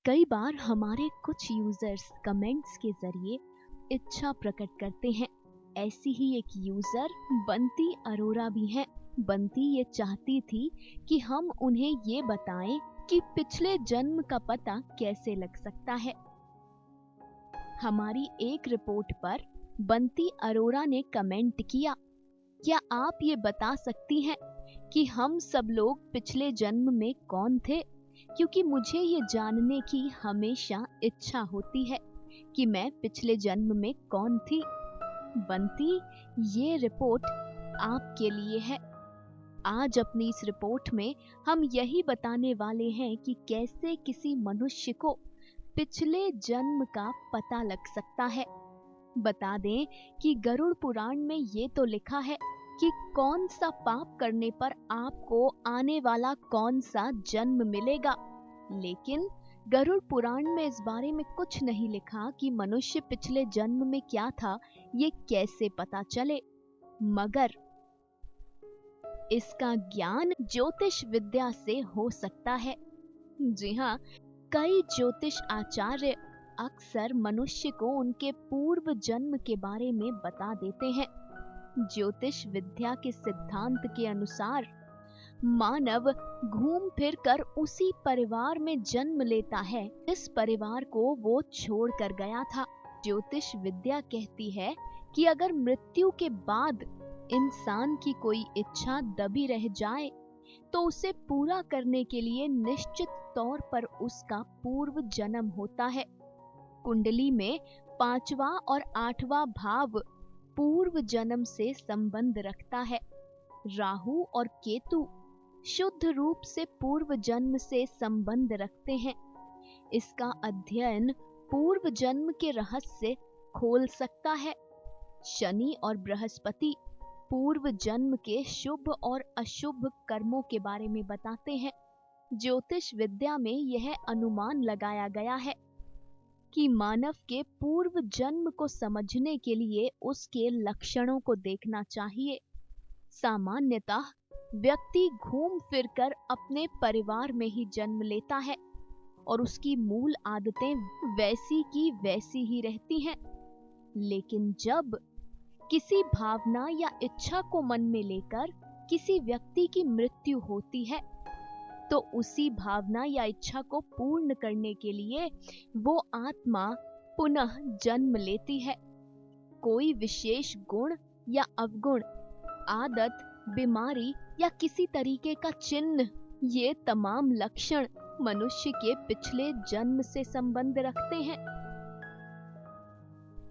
कई बार हमारे कुछ यूजर्स कमेंट्स के जरिए इच्छा प्रकट करते हैं। ऐसी ही एक यूजर बंती अरोरा भी हैं। बंती ये चाहती थी कि हम उन्हें ये बताएं कि पिछले जन्म का पता कैसे लग सकता है। हमारी एक रिपोर्ट पर बंती अरोरा ने कमेंट किया, क्या आप ये बता सकती हैं कि हम सब लोग पिछले जन्म में कौन थे? क्योंकि मुझे ये जानने की हमेशा इच्छा होती है कि मैं पिछले जन्म में कौन थी। बंती, ये रिपोर्ट आपके लिए है। आज अपनी इस रिपोर्ट में हम यही बताने वाले हैं कि कैसे किसी मनुष्य को पिछले जन्म का पता लग सकता है। बता दें कि गरुड़ पुराण में ये तो लिखा है कि कौन सा पाप करने पर आपको आने वाला कौन सा जन्म मिलेगा, लेकिन गरुड़ पुराण में इस बारे में कुछ नहीं लिखा कि मनुष्य पिछले जन्म में क्या था, ये कैसे पता चले। मगर इसका ज्ञान ज्योतिष विद्या से हो सकता है। जी हाँ, कई ज्योतिष आचार्य अक्सर मनुष्य को उनके पूर्व जन्म के बारे में बता देते हैं। ज्योतिष विद्या के सिद्धांत के अनुसार मानव घूम फिर कर उसी परिवार में जन्म लेता है जिस परिवार को वो छोड़ कर गया था। ज्योतिष विद्या कहती है कि अगर मृत्यु के बाद इंसान की कोई इच्छा दबी रह जाए तो उसे पूरा करने के लिए निश्चित तौर पर उसका पूर्व जन्म होता है। कुंडली में 5वां और 8वां भाव पूर्व जन्म से संबंध रखता है। राहु और केतु शुद्ध रूप से पूर्व जन्म से संबंध रखते हैं। इसका अध्ययन पूर्व जन्म के रहस्य खोल सकता है। शनि और बृहस्पति पूर्व जन्म के शुभ और अशुभ कर्मों के बारे में बताते हैं। ज्योतिष विद्या में यह अनुमान लगाया गया है कि मानव के पूर्व जन्म को समझने के लिए उसके लक्षणों को देखना चाहिए। सामान्यतः व्यक्ति घूम फिरकर अपने परिवार में ही जन्म लेता है और उसकी मूल आदतें वैसी की वैसी ही रहती हैं। लेकिन जब किसी भावना या इच्छा को मन में लेकर किसी व्यक्ति की मृत्यु होती है तो उसी भावना या इच्छा को पूर्ण करने के लिए वो आत्मा पुनः जन्म लेती है। कोई विशेष गुण या अवगुण, आदत, बीमारी या किसी तरीके का चिन्ह, ये तमाम लक्षण मनुष्य के पिछले जन्म से संबंध रखते हैं।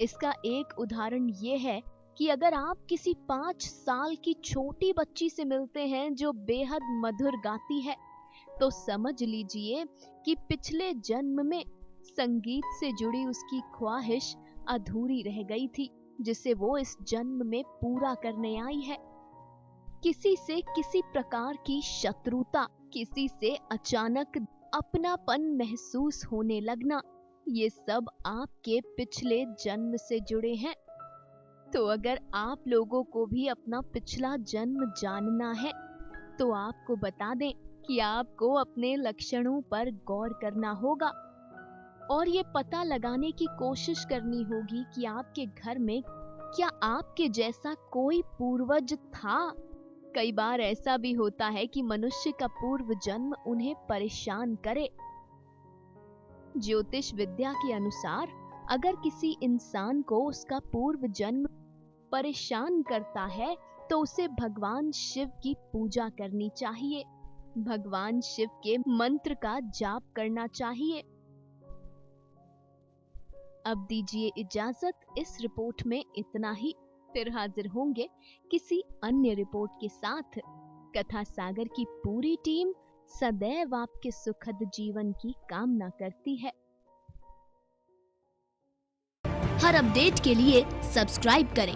इसका एक उदाहरण ये है कि अगर आप किसी 5 साल की छोटी बच्ची से मिलते हैं जो बेहद मधुर गाती है, तो समझ लीजिए कि पिछले जन्म में संगीत से जुड़ी उसकी ख्वाहिश अधूरी रह गई थी, जिसे वो इस जन्म में पूरा करने आई है। किसी से किसी प्रकार की शत्रुता, किसी से अचानक अपनापन महसूस होने लगना, ये सब आपके पिछले जन्म से जुड़े हैं। तो अगर आप लोगों को भी अपना पिछला जन्म जानना है तो आपको बता दें कि आपको अपने लक्षणों पर गौर करना होगा और ये पता लगाने की कोशिश करनी होगी कि आपके घर में क्या आपके जैसा कोई पूर्वज था। कई बार ऐसा भी होता है कि मनुष्य का पूर्व जन्म उन्हें परेशान करे। ज्योतिष विद्या के अनुसार अगर किसी इंसान को उसका पूर्व जन्म परेशान करता है तो उसे भगवान शिव की पूजा करनी चाहिए। भगवान शिव के मंत्र का जाप करना चाहिए। अब दीजिए इजाजत, इस रिपोर्ट में इतना ही। फिर हाजिर होंगे किसी अन्य रिपोर्ट के साथ। कथा सागर की पूरी टीम सदैव आपके सुखद जीवन की कामना करती है। हर अपडेट के लिए सब्सक्राइब करें